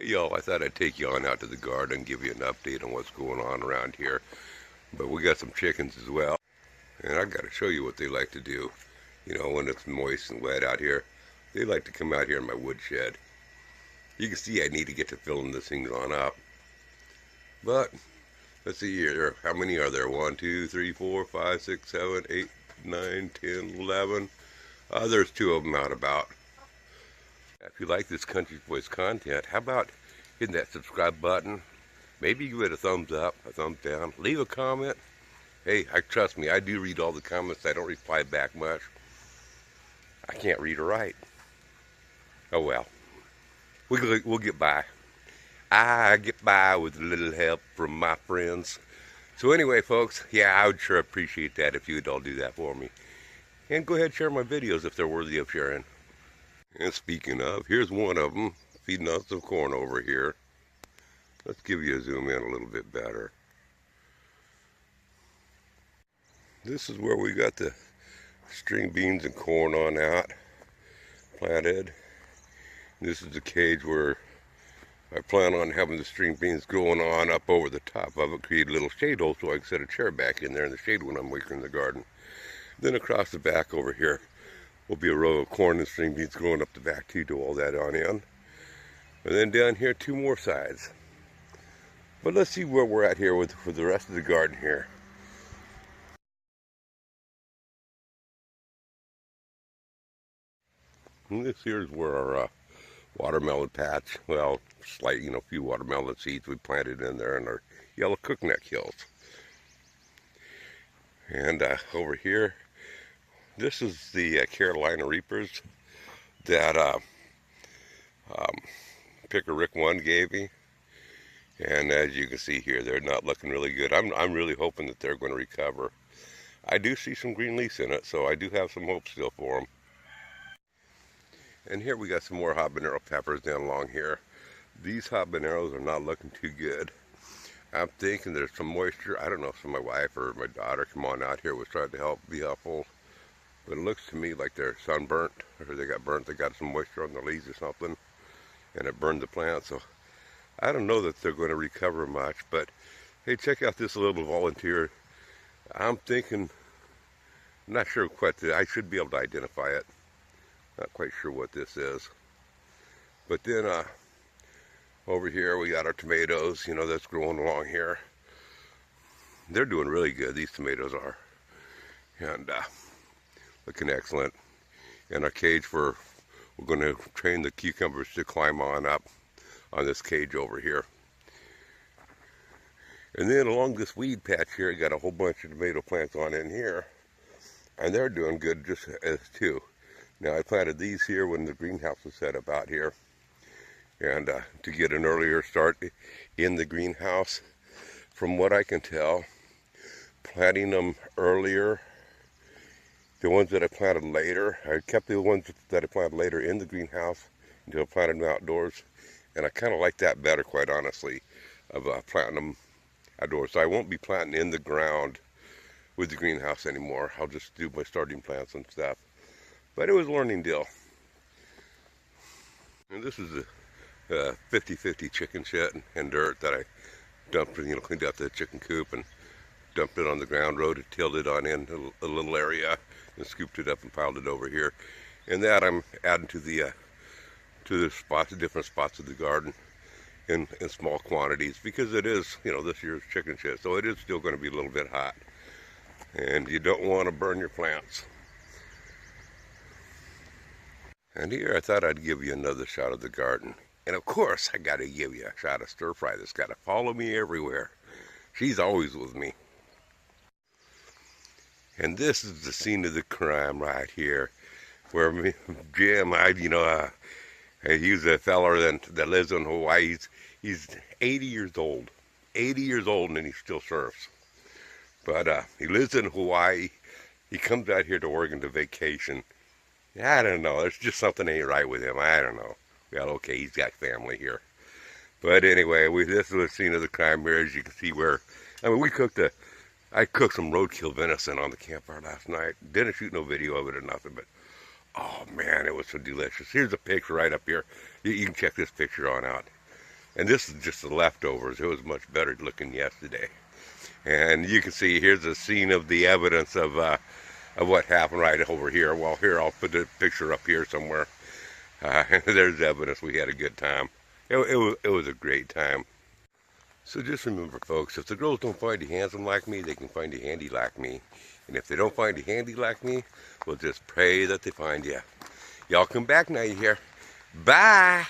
Yo, I thought I'd take you on out to the garden and give you an update on what's going on around here. But we got some chickens as well, and I got to show you what they like to do. You know, when it's moist and wet out here, they like to come out here in my woodshed. You can see I need to get to filling this thing on up. But let's see here. How many are there? 1, 2, 3, 4, 5, 6, 7, 8, 9, 10, 11. There's two of them out about. If you like this Country Boys content, how about hitting that subscribe button? Maybe give it a thumbs up, a thumbs down. Leave a comment. Hey, trust me, I do read all the comments. I don't reply back much. I can't read or write. Oh well, we'll get by. I get by with a little help from my friends. So anyway, folks, yeah, I would sure appreciate that if you would all do that for me. And go ahead and share my videos if they're worthy of sharing. And speaking of, here's one of them feeding on some corn over here. Let's give you a zoom in a little bit better. This is where we got the string beans and corn on out, planted. This is the cage where I plan on having the string beans growing on up over the top of it, create a little shade hole so I can set a chair back in there in the shade when I'm working in the garden. Then across the back over here will be a row of corn and string beans growing up the back too, do all that on in. And then down here, two more sides. But let's see where we're at here with the rest of the garden here. And this here is where our watermelon patch, well, slight, a few watermelon seeds we planted in there, and our yellow cookneck hills. And over here, this is the Carolina Reapers that Picker Rick 1 gave me. And as you can see here, they're not looking really good. I'm really hoping that they're going to recover. I do see some green leaves in it, so I do have some hope still for them. And here we got some more habanero peppers down along here. These habaneros are not looking too good. I'm thinking there's some moisture. I don't know if my wife or my daughter come on out here was trying to be helpful. But it looks to me like they're sunburnt, or they got burnt. They got some moisture on their leaves or something, and it burned the plant. So I don't know that they're going to recover much. But hey, check out this little volunteer. I'm thinking, I'm not sure quite. I should be able to identify it. Not quite sure what this is. But then over here we got our tomatoes, that's growing along here. They're doing really good, these tomatoes are. And looking excellent. And our cage, we're going to train the cucumbers to climb on up on this cage over here. And then along this weed patch here, I got a whole bunch of tomato plants on in here. And they're doing good just as too. Now I planted these here when the greenhouse was set up out here. And to get an earlier start in the greenhouse, from what I can tell, planting them earlier, the ones that I planted later, I kept the ones that I planted later in the greenhouse until I planted them outdoors. And I kind of like that better, quite honestly, of planting them outdoors. So I won't be planting in the ground with the greenhouse anymore. I'll just do my starting plants and stuff. But it was a learning deal. And this is a 50-50 chicken shit and dirt that I dumped, cleaned out the chicken coop and dumped it on the ground, tilled it on in a little area and scooped it up and piled it over here. And that I'm adding to the spots, the different spots of the garden in small quantities, because it is, this year's chicken shit, so it is still going to be a little bit hot. And you don't want to burn your plants. And here I thought I'd give you another shot of the garden. And of course, I got to give you a shot of Stir Fry that's got to follow me everywhere. She's always with me. And this is the scene of the crime right here, where Jim, he's a feller that lives in Hawaii. He's 80 years old. 80 years old, and he still surfs. But he lives in Hawaii. He comes out here to Oregon to vacation. I don't know. There's just something ain't right with him. I don't know. Well, okay, he's got family here. But anyway, this is the scene of the crime here, as you can see where, I cooked some roadkill venison on the campfire last night. Didn't shoot no video of it or nothing, but oh man, it was so delicious. Here's a picture right up here. You can check this picture on out. And this is just the leftovers. It was much better looking yesterday. And you can see here's a scene of the evidence of what happened right over here. Well, here, I'll put the picture up here somewhere. There's evidence we had a good time. It was a great time. So just remember, folks, if the girls don't find you handsome like me, they can find you handy like me. And if they don't find you handy like me, we'll just pray that they find you. Y'all come back now, you hear? Bye!